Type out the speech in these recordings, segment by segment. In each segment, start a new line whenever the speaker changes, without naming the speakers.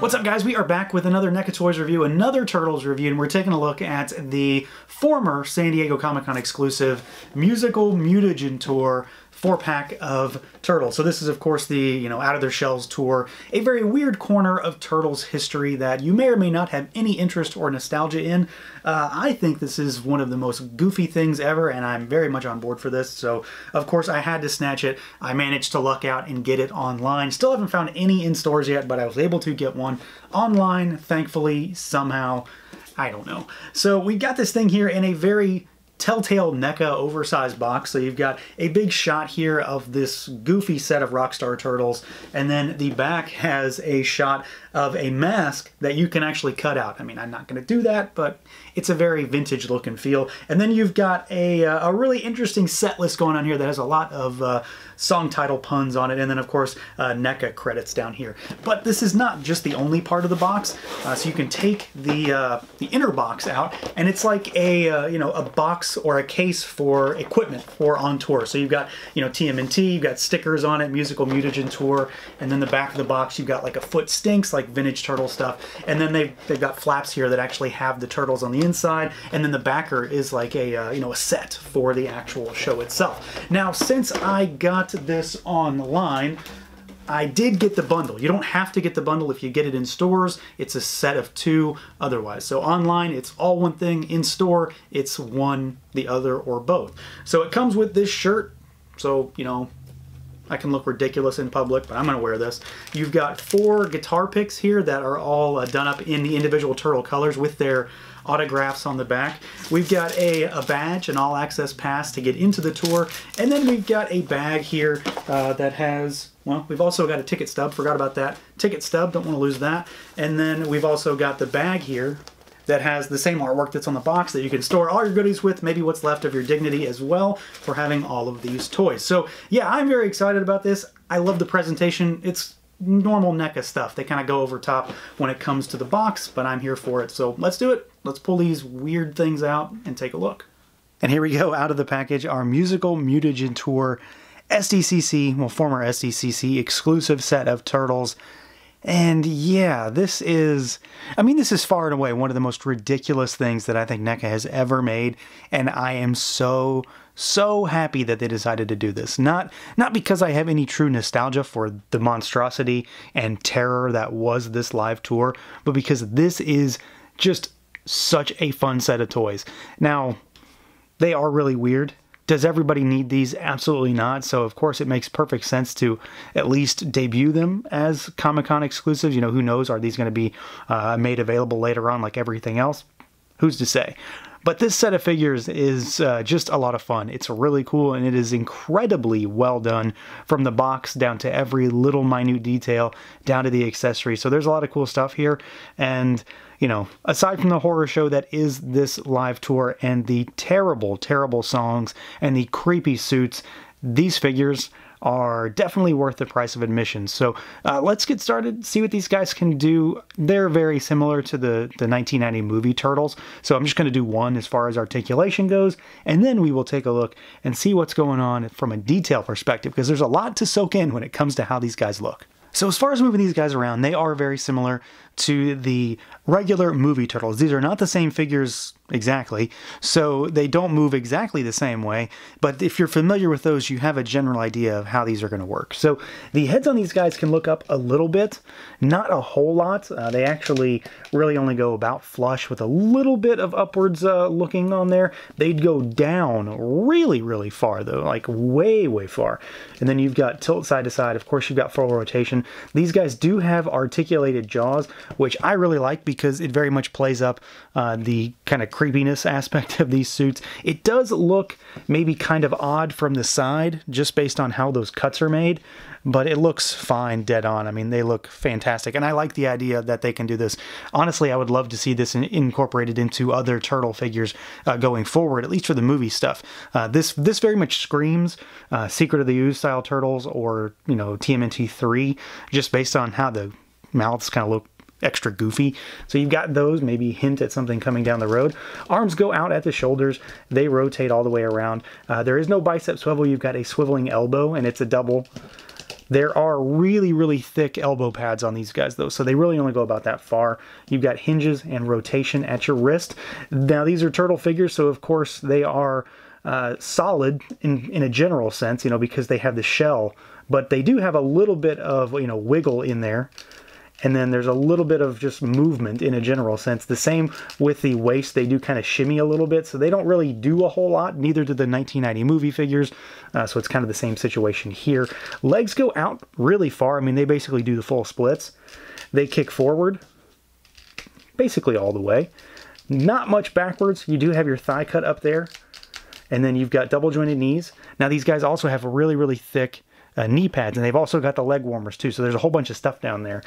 What's up, guys? We are back with another NECA Toys review, another Turtles review, and we're taking a look at the former San Diego Comic-Con exclusive musical Mutagen tour 4-pack of Turtles. So this is, of course, the, Out of Their Shells tour, a very weird corner of Turtles history that you may or may not have any interest or nostalgia in. I think this is one of the most goofy things ever, and I'm very much on board for this. So, of course, I had to snatch it. I managed to luck out and get it online. Still haven't found any in stores yet, but I was able to get one online, thankfully, somehow. I don't know. So we got this thing here in a very telltale NECA oversized box. So you've got a big shot here of this goofy set of Rockstar Turtles, and then the back has a shot of a mask that you can actually cut out. I mean, I'm not going to do that, but it's a very vintage look and feel. And then you've got a really interesting set list going on here that has a lot of song title puns on it, and then of course NECA credits down here. But this is not just the only part of the box, so you can take the inner box out, and it's like a box or a case for equipment for on tour. So you've got TMNT, you've got stickers on it, musical Mutagen tour, and then the back of the box you've got like a foot stinks, like vintage turtle stuff, and then they've got flaps here that actually have the turtles on the inside, and then the backer is like a set for the actual show itself. Now, since I got this online, I did get the bundle. You don't have to get the bundle if you get it in stores. It's a set of two otherwise. So online, it's all one thing. In store, it's one, the other, or both. So it comes with this shirt. So, I can look ridiculous in public, but I'm going to wear this. You've got 4 guitar picks here that are all done up in the individual turtle colors with their autographs on the back. We've got a badge, an all-access pass to get into the tour, and then we've got a bag here that has, well, we've also got a ticket stub, forgot about that. Ticket stub, don't want to lose that. And then we've also got the bag here that has the same artwork that's on the box that you can store all your goodies with, maybe what's left of your dignity as well, for having all of these toys. So yeah, I'm very excited about this. I love the presentation. It's normal NECA stuff. They kind of go over top when it comes to the box, but I'm here for it. So let's do it. Let's pull these weird things out and take a look. And here we go, out of the package, our musical Mutagen tour SDCC, well, former SDCC exclusive set of Turtles. And yeah, this is far and away one of the most ridiculous things that I think NECA has ever made, and I am so happy that they decided to do this. Not because I have any true nostalgia for the monstrosity and terror that was this live tour, but because this is just such a fun set of toys. Now, they are really weird. Does everybody need these? Absolutely not. So of course it makes perfect sense to at least debut them as Comic-Con exclusives. Who knows? Are these going to be made available later on like everything else? Who's to say? But this set of figures is just a lot of fun. It's really cool, and it is incredibly well done from the box down to every little minute detail, down to the accessories. So there's a lot of cool stuff here. And, aside from the horror show that is this live tour and the terrible, terrible songs and the creepy suits, these figures are definitely worth the price of admission. So let's get started, see what these guys can do. They're very similar to the 1990 movie Turtles, so I'm just going to do one as far as articulation goes, and then we will take a look and see what's going on from a detail perspective, because there's a lot to soak in when it comes to how these guys look. So as far as moving these guys around, they are very similar to the regular movie Turtles. These are not the same figures exactly, so they don't move exactly the same way, but if you're familiar with those, you have a general idea of how these are going to work. So the heads on these guys can look up a little bit, not a whole lot. They actually really only go about flush with a little bit of upwards looking on there. They'd go down really, really far though, like way, way far. And then you've got tilt side to side. Of course, you've got full rotation. These guys do have articulated jaws, which I really like because it very much plays up the kind of creepiness aspect of these suits. It does look maybe kind of odd from the side, just based on how those cuts are made, but it looks fine dead on. I mean, they look fantastic, and I like the idea that they can do this. Honestly, I would love to see this incorporated into other Turtle figures going forward, at least for the movie stuff. This very much screams Secret of the Ooze style Turtles, or TMNT 3, just based on how the mouths kind of look extra goofy. So you've got those, maybe hint at something coming down the road. Arms go out at the shoulders. They rotate all the way around. There is no bicep swivel. You've got a swiveling elbow, and it's a double There are really, really thick elbow pads on these guys, though, so they really only go about that far. You've got hinges and rotation at your wrist. Now, these are turtle figures, so of course they are solid in a general sense, you know, because they have the shell, but they do have a little bit of, you know, wiggle in there. And then there's a little bit of just movement in a general sense. The same with the waist. They do kind of shimmy a little bit, so they don't really do a whole lot. Neither do the 1990 movie figures, so it's kind of the same situation here. Legs go out really far. I mean, they basically do the full splits. They kick forward basically all the way. Not much backwards. You do have your thigh cut up there. And then you've got double jointed knees. Now, these guys also have really, really thick knee pads, and they've also got the leg warmers too, so there's a whole bunch of stuff down there.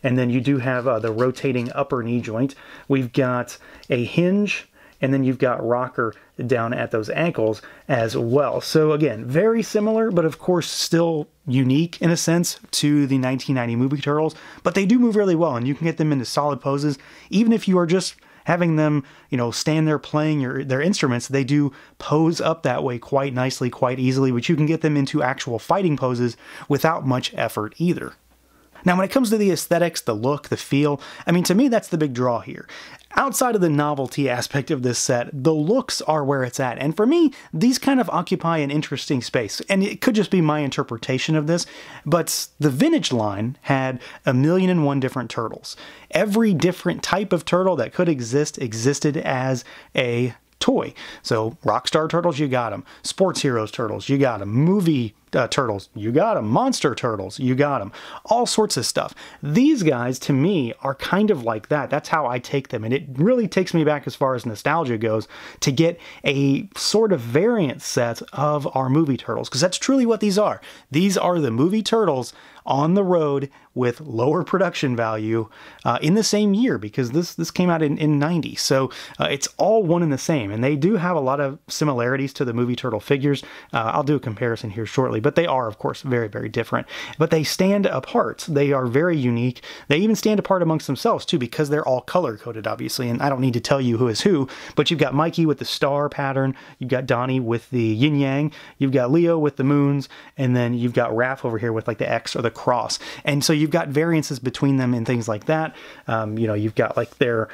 And then you do have the rotating upper knee joint. We've got a hinge, and then you've got rocker down at those ankles as well. So again, very similar, but of course still unique in a sense to the 1990 movie Turtles, but they do move really well, and you can get them into solid poses. Even if you are just having them, you know, stand there playing their instruments, they do pose up that way quite nicely, quite easily, but you can get them into actual fighting poses without much effort either. Now, when it comes to the aesthetics, the look, the feel, I mean, to me, that's the big draw here. Outside of the novelty aspect of this set, the looks are where it's at. And for me, these kind of occupy an interesting space. And it could just be my interpretation of this, but the vintage line had 1,000,001 different turtles. Every different type of turtle that could exist existed as a toy. So Rockstar Turtles, you got them. Sports Heroes Turtles, you got them. Movie Turtles, you got them. Monster Turtles, you got them. All sorts of stuff. These guys, to me, are kind of like that. That's how I take them. And it really takes me back as far as nostalgia goes to get a sort of variant set of our movie Turtles, because that's truly what these are. These are the movie Turtles on the road with lower production value in the same year, because this came out in 90. So it's all one and the same, and they do have a lot of similarities to the movie Turtle figures. I'll do a comparison here shortly, but they are, of course, very, very different. But they stand apart. They are very unique. They even stand apart amongst themselves, too, because they're all color-coded, obviously, and I don't need to tell you who is who, but you've got Mikey with the star pattern, you've got Donnie with the yin-yang, you've got Leo with the moons, and then you've got Raph over here with like the X or the cross. And so you've got variances between them and things like that. You know, you've got like their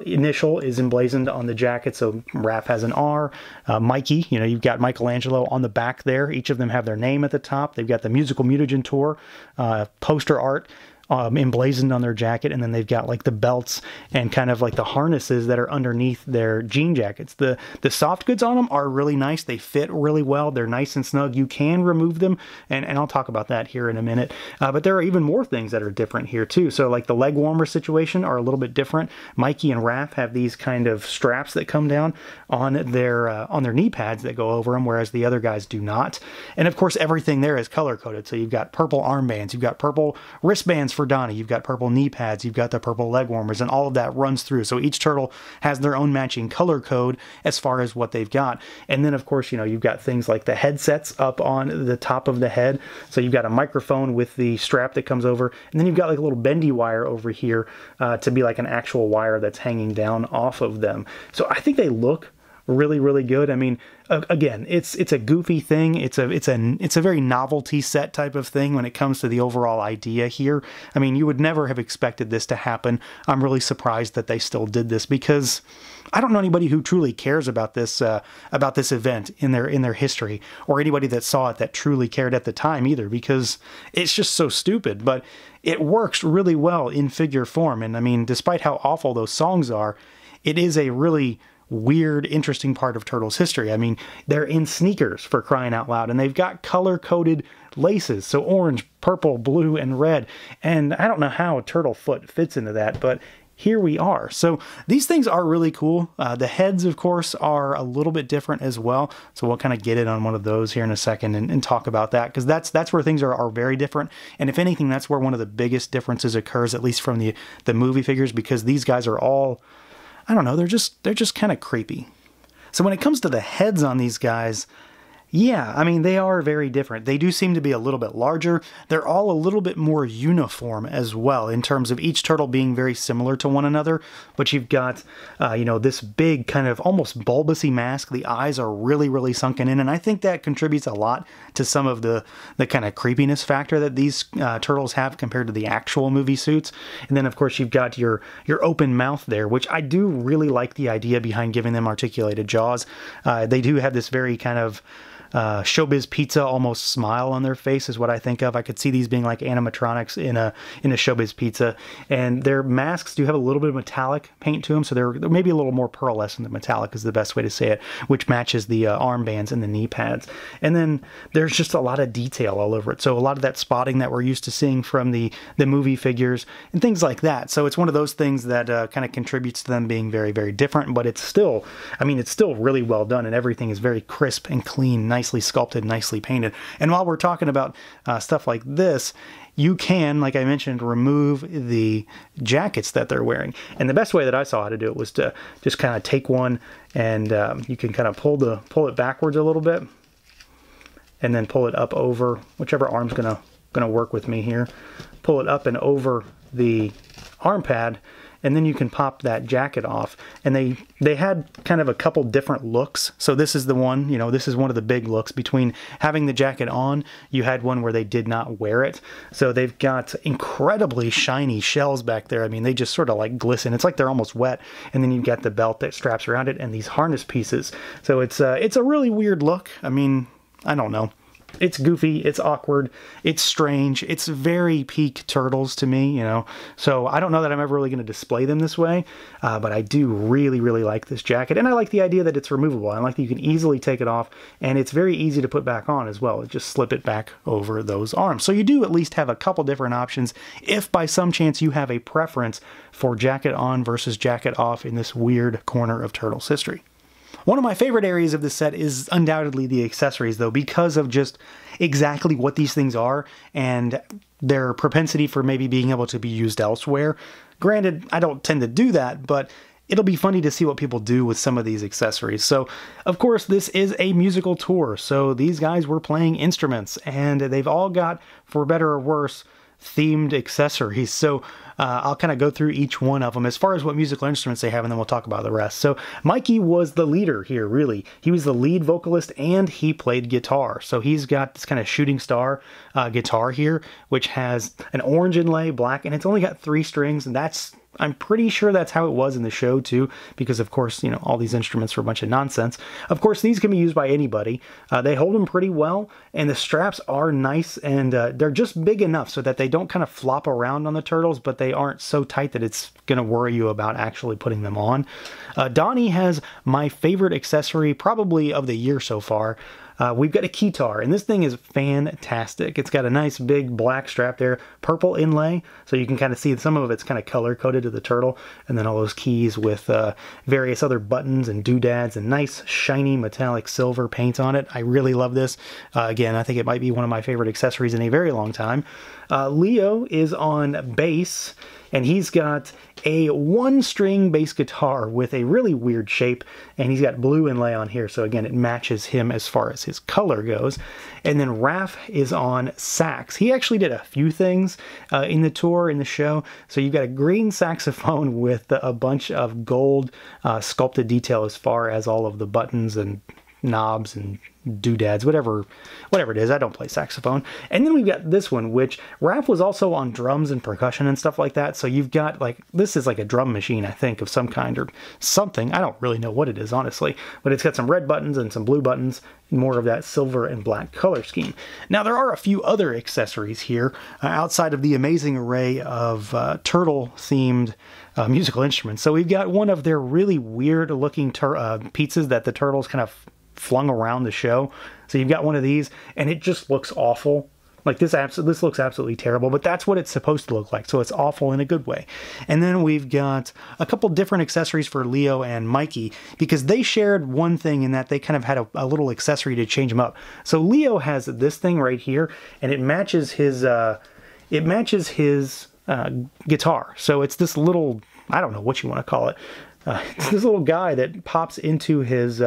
initial is emblazoned on the jacket, so Raph has an R. Mikey, you know, you've got Michelangelo on the back there. Each of them have their name at the top. They've got the Musical Mutagen Tour poster art emblazoned on their jacket, and then they've got like the belts and kind of like the harnesses that are underneath their jean jackets. The soft goods on them are really nice. They fit really well. They're nice and snug. You can remove them, and I'll talk about that here in a minute. But there are even more things that are different here too. So like the leg warmer situation are a little bit different. Mikey and Raph have these kind of straps that come down on their knee pads that go over them, whereas the other guys do not. And of course, everything there is color coded. So you've got purple armbands, you've got purple wristbands for Donnie, you've got purple knee pads, you've got the purple leg warmers, and all of that runs through. So each turtle has their own matching color code as far as what they've got. And then of course, you know, you've got things like the headsets up on the top of the head. So you've got a microphone with the strap that comes over, and then you've got like a little bendy wire over here to be like an actual wire that's hanging down off of them. So I think they look really, really good. I mean, again, it's a goofy thing. It's a very novelty set type of thing when it comes to the overall idea here. I mean, you would never have expected this to happen. I'm really surprised that they still did this, because I don't know anybody who truly cares about this event in their history, or anybody that saw it that truly cared at the time either, because it's just so stupid. But it works really well in figure form, and I mean, despite how awful those songs are, it is a really weird, interesting part of Turtles history. I mean, they're in sneakers, for crying out loud, and they've got color-coded laces, so orange, purple, blue, and red. And I don't know how a turtle foot fits into that, but here we are. So these things are really cool. The heads, of course, are a little bit different as well. So we'll kind of get it on one of those here in a second and talk about that, because that's where things are very different. And if anything, that's where one of the biggest differences occurs, at least from the movie figures, because these guys are all, I don't know, they're just kind of creepy. So when it comes to the heads on these guys, Yeah, I mean, they are very different. They do seem to be a little bit larger. They're all a little bit more uniform as well, in terms of each turtle being very similar to one another. But you've got, you know, this big kind of almost bulbousy mask. The eyes are really, really sunken in, and I think that contributes a lot to some of the kind of creepiness factor that these turtles have compared to the actual movie suits. And then, of course, you've got your open mouth there, which I do really like the idea behind giving them articulated jaws. They do have this very kind of Showbiz Pizza almost smile on their face is what I think of. I could see these being like animatronics in a Showbiz Pizza, and their masks do have a little bit of metallic paint to them, so they're maybe a little more pearlescent than metallic is the best way to say it, which matches the armbands and the knee pads. And then there's just a lot of detail all over it, so a lot of that spotting that we're used to seeing from the movie figures and things like that. So it's one of those things that kind of contributes to them being very, very different, but it's still, I mean, it's still really well done, and everything is very crisp and clean, nicely sculpted, nicely painted. And while we're talking about stuff like this, you can, like I mentioned, remove the jackets that they're wearing. And the best way that I saw how to do it was to just kind of take one and you can kind of pull it backwards a little bit and then pull it up over, whichever arm's gonna work with me here. Pull it up and over the arm pad, and then you can pop that jacket off. And they had kind of a couple different looks. So this is the one, you know, this is one of the big looks. Between having the jacket on, you had one where they did not wear it. So they've got incredibly shiny shells back there. I mean, they just sort of like glisten. It's like they're almost wet. And then you've got the belt that straps around it and these harness pieces. So it's a really weird look. I mean, I don't know. It's goofy, it's awkward, it's strange, it's very peak Turtles to me, you know. So I don't know that I'm ever really going to display them this way, but I do really, really like this jacket. And I like the idea that it's removable. I like that you can easily take it off, and it's very easy to put back on as well. Just slip it back over those arms. So you do at least have a couple different options if by some chance you have a preference for jacket on versus jacket off in this weird corner of Turtles history. One of my favorite areas of this set is undoubtedly the accessories, though, because of just exactly what these things are and their propensity for maybe being able to be used elsewhere. Granted, I don't tend to do that, but it'll be funny to see what people do with some of these accessories. So, of course, this is a musical tour, so these guys were playing instruments, and they've all got, for better or worse, themed accessories. So I'll kind of go through each one of them as far as what musical instruments they have, and then we'll talk about the rest. So Mikey was the leader here, really. He was the lead vocalist, and he played guitar. So he's got this kind of shooting star guitar here, which has an orange inlay, black, and it's only got 3 strings, and I'm pretty sure that's how it was in the show too, because of course, you know, all these instruments are a bunch of nonsense. Of course, these can be used by anybody. They hold them pretty well, and the straps are nice, and they're just big enough so that they don't kind of flop around on the Turtles, but they aren't so tight that it's going to worry you about actually putting them on. Donnie has my favorite accessory probably of the year so far. We've got a keytar, and this thing is fantastic. It's got a nice big black strap there, purple inlay, so you can kind of see some of it's kind of color-coded to the turtle, and then all those keys with various other buttons and doodads and nice shiny metallic silver paint on it. I really love this. Again, I think it might be one of my favorite accessories in a very long time. Leo is on bass, and he's got a 1-string bass guitar with a really weird shape, and he's got blue inlay on here, so again, it matches him as far as his color goes. And then Raph is on sax. He actually did a few things in the tour, in the show. So you've got a green saxophone with a bunch of gold sculpted detail as far as all of the buttons and knobs and doodads, whatever it is. I don't play saxophone. And then we've got this one, which Raph was also on drums and percussion and stuff like that. So you've got like, this is like a drum machine, I think, of some kind or something. I don't really know what it is, honestly, but it's got some red buttons and some blue buttons, more of that silver and black color scheme. Now, there are a few other accessories here outside of the amazing array of turtle-themed musical instruments. So we've got one of their really weird-looking pizzas that the Turtles kind of flung around the show. So you've got one of these, and it just looks awful. Like this looks absolutely terrible, but that's what it's supposed to look like. So it's awful in a good way. And then we've got a couple different accessories for Leo and Mikey, because they shared one thing in that they kind of had a little accessory to change them up. So Leo has this thing right here, and it matches his guitar. So it's this little, I don't know what you want to call it. It's this little guy that pops into his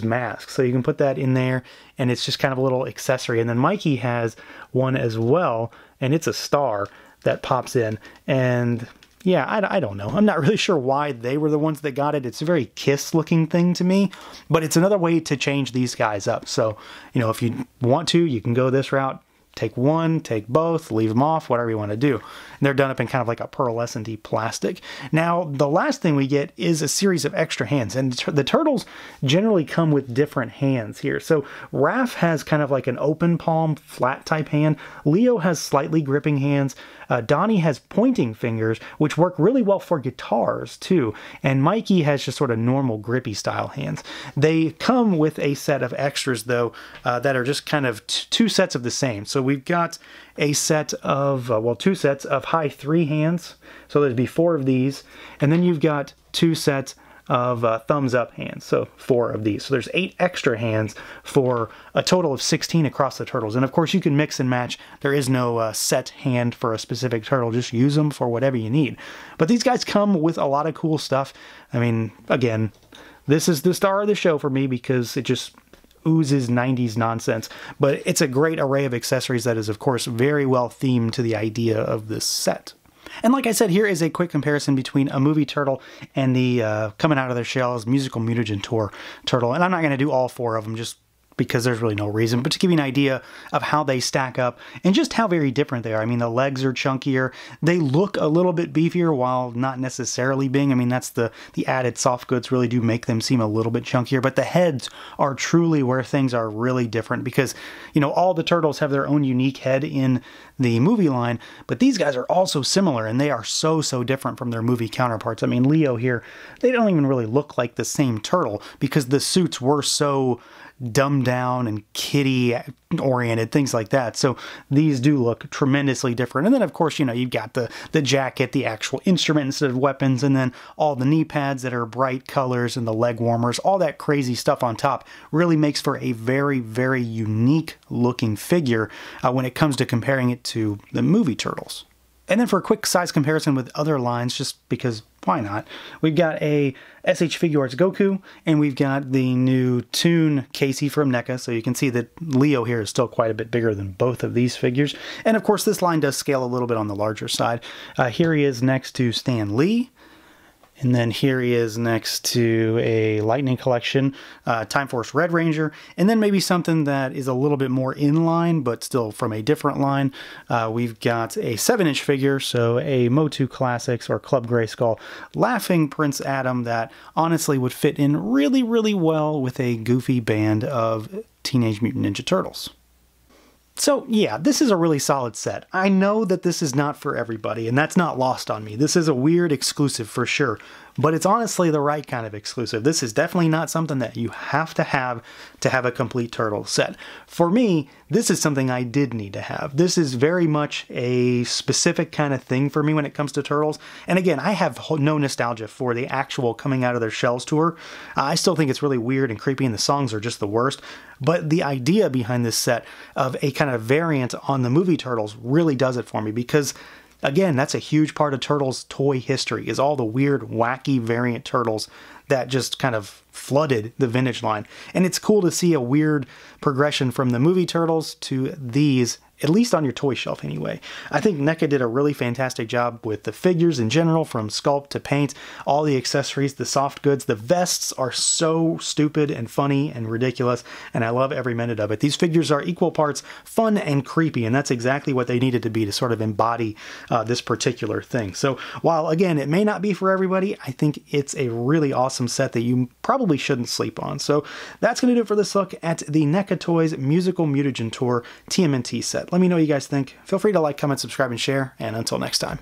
mask. So you can put that in there, and it's just kind of a little accessory. And then Mikey has one as well, and it's a star that pops in. And yeah, I don't know. I'm not really sure why they were the ones that got it. It's a very Kiss looking thing to me, but it's another way to change these guys up. So, you know, if you want to, you can go this route. Take one, take both, leave them off, whatever you want to do. And they're done up in kind of like a pearlescent-y plastic. Now, the last thing we get is a series of extra hands, and the turtles generally come with different hands here. So Raph has kind of like an open palm, flat type hand. Leo has slightly gripping hands. Donnie has pointing fingers, which work really well for guitars too. And Mikey has just sort of normal grippy style hands. They come with a set of extras though that are just kind of two sets of the same. So we've got a set of, well, two sets of high 3 hands. So there'd be 4 of these. And then you've got 2 sets of thumbs up hands, so 4 of these. So there's 8 extra hands for a total of 16 across the turtles. And of course you can mix and match. There is no set hand for a specific turtle. Just use them for whatever you need. But these guys come with a lot of cool stuff. I mean, again, this is the star of the show for me because it just oozes 90s nonsense. But it's a great array of accessories that is, of course, very well themed to the idea of this set. And like I said, here is a quick comparison between a movie turtle and the Coming Out of Their Shells Musical Mutagen Tour turtle. And I'm not going to do all 4 of them just because there's really no reason, but to give you an idea of how they stack up and just how very different they are. I mean, the legs are chunkier. They look a little bit beefier while not necessarily being. I mean, that's the added soft goods really do make them seem a little bit chunkier, but the heads are truly where things are really different because, you know, all the turtles have their own unique head in the movie line, but these guys are also similar and they are so different from their movie counterparts. I mean, Leo here, they don't even really look like the same turtle because the suits were so dumbed down and kitty oriented, things like that. So these do look tremendously different. And then of course, you know, you've got the jacket, the actual instrument instead of weapons, and then all the knee pads that are bright colors and the leg warmers, all that crazy stuff on top really makes for a very unique looking figure when it comes to comparing it to the movie turtles. And then for a quick size comparison with other lines, just because why not? We've got a SH Figuarts Goku, and we've got the new Toon Casey from NECA, so you can see that Leo here is still quite a bit bigger than both of these figures. And of course, this line does scale a little bit on the larger side. Here he is next to Stan Lee. And then here he is next to a Lightning Collection, Time Force Red Ranger, and then maybe something that is a little bit more in line, but still from a different line. We've got a 7-inch figure, so a Motu Classics or Club Grayskull Laughing Prince Adam that honestly would fit in really well with a goofy band of Teenage Mutant Ninja Turtles. So yeah, this is a really solid set. I know that this is not for everybody, and that's not lost on me. This is a weird exclusive for sure, but it's honestly the right kind of exclusive. This is definitely not something that you have to have a complete turtle set. For me, this is something I did need to have. This is very much a specific kind of thing for me when it comes to turtles. And again, I have no nostalgia for the actual Coming Out of Their Shells tour. I still think it's really weird and creepy, and the songs are just the worst. But the idea behind this set of a kind of variant on the movie Turtles really does it for me because, again, that's a huge part of Turtles toy history, is all the weird, wacky variant Turtles that just kind of flooded the vintage line. And it's cool to see a weird progression from the movie Turtles to these, at least on your toy shelf anyway. I think NECA did a really fantastic job with the figures in general, from sculpt to paint, all the accessories, the soft goods. The vests are so stupid and funny and ridiculous, and I love every minute of it. These figures are equal parts fun and creepy, and that's exactly what they needed to be to sort of embody this particular thing. So while, again, it may not be for everybody, I think it's a really awesome set that you probably shouldn't sleep on. So that's going to do it for this look at the NECA Toys Musical Mutagen Tour TMNT set. Let me know what you guys think. Feel free to like, comment, subscribe, and share, and until next time.